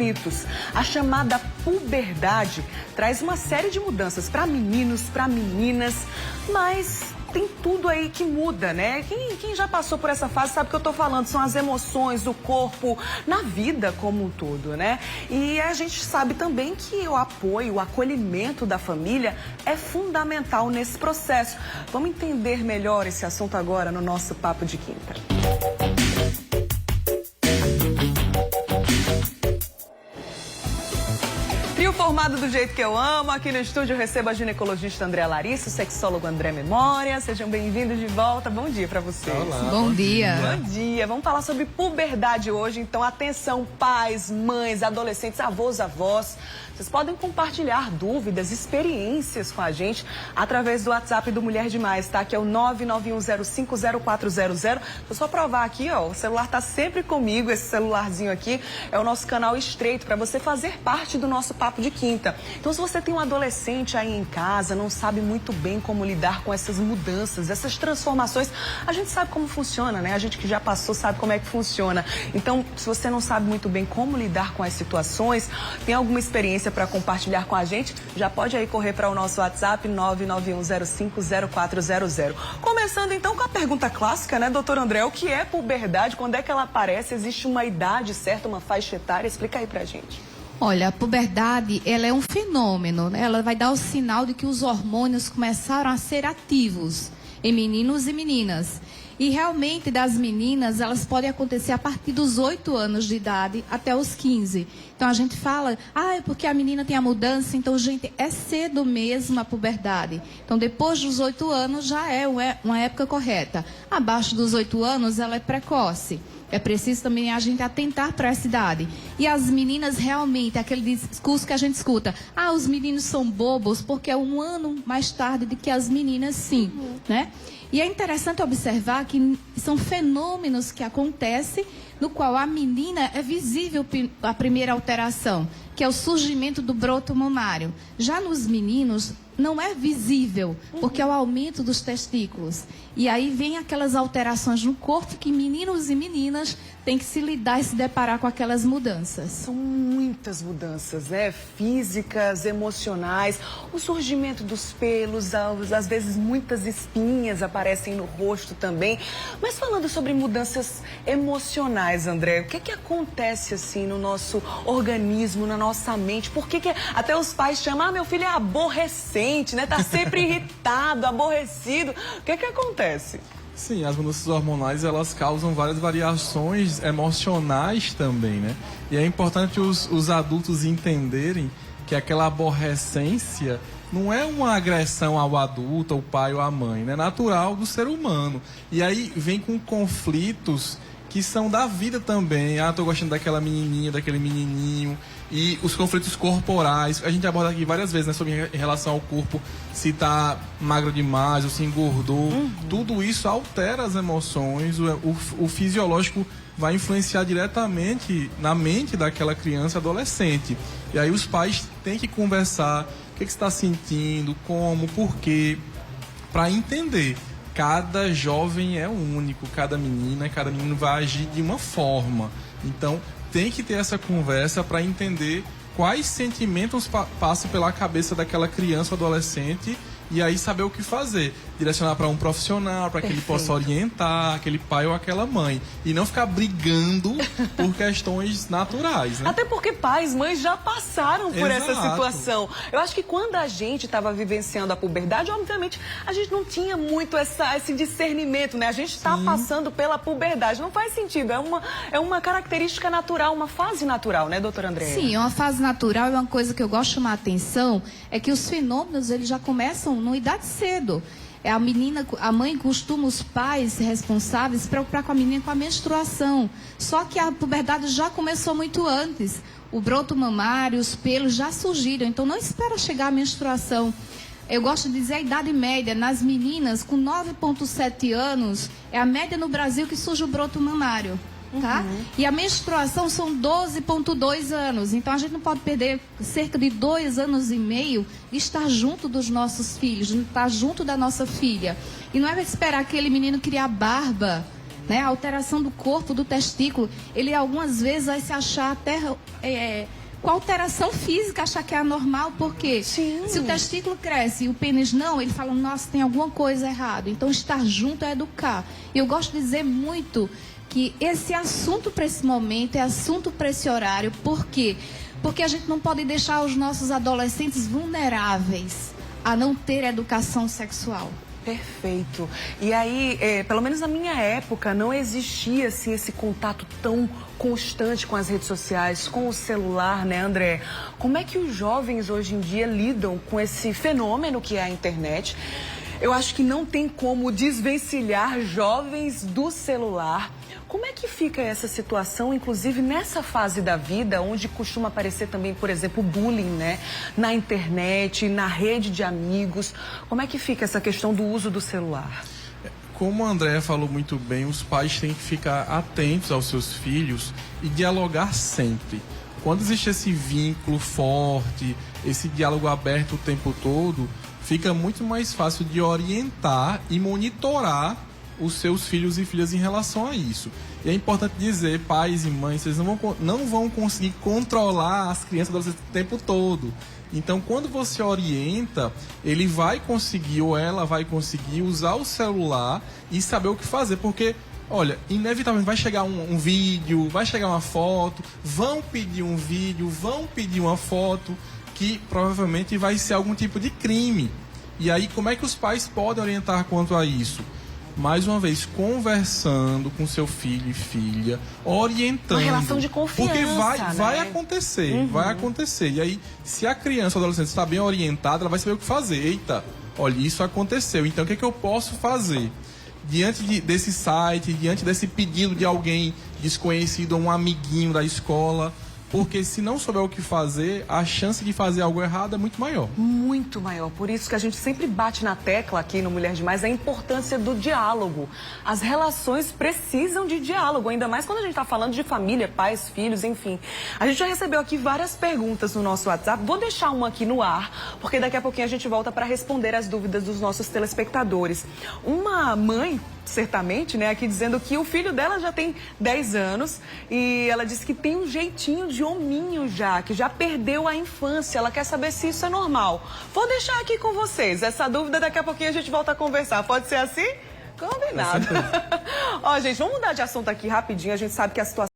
mitos. A chamada puberdade traz uma série de mudanças para meninos, para meninas, mas tem tudo aí que muda, né? Quem já passou por essa fase sabe o que eu tô falando, são as emoções, o corpo, na vida como um todo, né? E a gente sabe também que o apoio, o acolhimento da família é fundamental nesse processo. Vamos entender melhor esse assunto agora no nosso Papo de Quinta. Trio formado do jeito que eu amo. Aqui no estúdio eu recebo a ginecologista Andréa Larissa, o sexólogo André Memória. Sejam bem-vindos de volta. Bom dia pra vocês. Olá. Bom dia. Bom dia. Vamos falar sobre puberdade hoje. Então, atenção, pais, mães, adolescentes, avós, avós. Vocês podem compartilhar dúvidas, experiências com a gente através do WhatsApp do Mulher Demais, tá? Que é o 991050400. Deixa eu só provar aqui, ó. O celular tá sempre comigo, esse celularzinho aqui. É o nosso canal estreito para você fazer parte do nosso Papo de Quinta. Então, se você tem um adolescente aí em casa, não sabe muito bem como lidar com essas mudanças, essas transformações, a gente sabe como funciona, né? A gente que já passou sabe como é que funciona. Então, se você não sabe muito bem como lidar com as situações, tem alguma experiência para compartilhar com a gente, já pode aí correr para o nosso WhatsApp 991050400. Começando então com a pergunta clássica, né, doutor André? O que é puberdade? Quando é que ela aparece? Existe uma idade certa, uma faixa etária? Explica aí pra gente. Olha, a puberdade, ela é um fenômeno, né? Ela vai dar o sinal de que os hormônios começaram a ser ativos em meninos e meninas. E realmente, das meninas, elas podem acontecer a partir dos 8 anos de idade até os 15. Então, a gente fala, é porque a menina tem a mudança. Então, gente, é cedo mesmo a puberdade. Então, depois dos 8 anos, já é uma época correta. Abaixo dos 8 anos, ela é precoce. É preciso também a gente atentar para essa idade. E as meninas realmente, aquele discurso que a gente escuta, os meninos são bobos porque é um ano mais tarde do que as meninas, sim, né? E é interessante observar que são fenômenos que acontecem no qual a menina é visível a primeira alteração, que é o surgimento do broto mamário. Já nos meninos não é visível, porque é o aumento dos testículos. E aí vem aquelas alterações no corpo que meninos e meninas têm que se lidar e se deparar com aquelas mudanças. São muitas mudanças, né? Físicas, emocionais, o surgimento dos pelos, às vezes muitas espinhas aparecem no rosto também. Mas falando sobre mudanças emocionais, André, o que acontece assim no nosso organismo, na nossa mente? Por que até os pais chamam, meu filho é aborrecente, né? Tá sempre irritado, aborrecido. O que acontece? Sim, as mudanças hormonais, elas causam várias variações emocionais também, né? E é importante os adultos entenderem que aquela aborrecência não é uma agressão ao adulto, ao pai ou à mãe, né? É natural do ser humano. E aí vem com conflitos que são da vida também. Tô gostando daquela menininha, daquele menininho. E os conflitos corporais, a gente aborda aqui várias vezes, né, sobre em relação ao corpo, se tá magro demais ou se engordou. Tudo isso altera as emoções, o fisiológico vai influenciar diretamente na mente daquela criança e adolescente. E aí os pais têm que conversar, o que você está sentindo, como, por quê, para entender. Cada jovem é único, cada menina, cada menino vai agir de uma forma. Então, tem que ter essa conversa para entender quais sentimentos passam pela cabeça daquela criança ou adolescente e aí saber o que fazer. Direcionar para um profissional, para que ele possa orientar aquele pai ou aquela mãe. E não ficar brigando por questões naturais, né? Até porque pais, mães já passaram por essa situação. Eu acho que quando a gente estava vivenciando a puberdade, obviamente, a gente não tinha muito esse discernimento, né? A gente está passando pela puberdade. Não faz sentido. É uma característica natural, uma fase natural, né, doutora Andréa? Sim, é uma fase natural e uma coisa que eu gosto de chamar a atenção é que os fenômenos, eles já começam numa idade cedo. A mãe costuma, os pais responsáveis, se preocupar com a menina com a menstruação. Só que a puberdade já começou muito antes. O broto mamário, os pelos já surgiram. Então, não espera chegar a menstruação. Eu gosto de dizer a idade média. Nas meninas, com 9,7 anos, é a média no Brasil que surge o broto mamário. Tá? E a menstruação são 12,2 anos. Então, a gente não pode perder cerca de 2 anos e meio de estar junto dos nossos filhos, de estar junto da nossa filha. E não é esperar aquele menino criar barba né? A alteração do corpo, do testículo, ele algumas vezes vai se achar até com alteração física, achar que é anormal, porque Sim. se o testículo cresce e o pênis não, ele fala, nossa, tem alguma coisa errada. Então, estar junto é educar. E eu gosto de dizer muito que esse assunto para esse momento é assunto para esse horário. Por quê? Porque a gente não pode deixar os nossos adolescentes vulneráveis a não ter educação sexual. Perfeito. E aí, pelo menos na minha época, não existia assim, esse contato tão constante com as redes sociais, com o celular, né, André? Como é que os jovens hoje em dia lidam com esse fenômeno que é a internet? Eu acho que não tem como desvencilhar jovens do celular. Como é que fica essa situação, inclusive nessa fase da vida, onde costuma aparecer também, por exemplo, bullying, né? Na internet, na rede de amigos. Como é que fica essa questão do uso do celular? Como a Andréa falou muito bem, os pais têm que ficar atentos aos seus filhos e dialogar sempre. Quando existe esse vínculo forte, esse diálogo aberto o tempo todo, fica muito mais fácil de orientar e monitorar os seus filhos e filhas em relação a isso. E é importante dizer, pais e mães, vocês não vão conseguir controlar as crianças e adolescentes o tempo todo. Então, quando você orienta, ele vai conseguir ou ela vai conseguir usar o celular e saber o que fazer, porque, olha, inevitavelmente vai chegar um vídeo, vai chegar uma foto, vão pedir um vídeo, vão pedir uma foto, que provavelmente vai ser algum tipo de crime. E aí, como é que os pais podem orientar quanto a isso? Mais uma vez, conversando com seu filho e filha, orientando. Uma relação de confiança, porque vai né? acontecer, vai acontecer. E aí, se a criança ou adolescente está bem orientada, ela vai saber o que fazer. Eita, olha, isso aconteceu, então o que é que eu posso fazer? Diante desse site, diante desse pedido de alguém desconhecido, um amiguinho da escola, porque se não souber o que fazer, a chance de fazer algo errado é muito maior. Muito maior. Por isso que a gente sempre bate na tecla aqui no Mulher Demais a importância do diálogo. As relações precisam de diálogo, ainda mais quando a gente está falando de família, pais, filhos, enfim. A gente já recebeu aqui várias perguntas no nosso WhatsApp. Vou deixar uma aqui no ar, porque daqui a pouquinho a gente volta para responder as dúvidas dos nossos telespectadores. Uma mãe, certamente, né, aqui dizendo que o filho dela já tem 10 anos e ela disse que tem um jeitinho de hominho já, que já perdeu a infância. Ela quer saber se isso é normal. Vou deixar aqui com vocês. Essa dúvida daqui a pouquinho a gente volta a conversar. Pode ser assim? Combinado. Ó, gente, vamos mudar de assunto aqui rapidinho. A gente sabe que a situação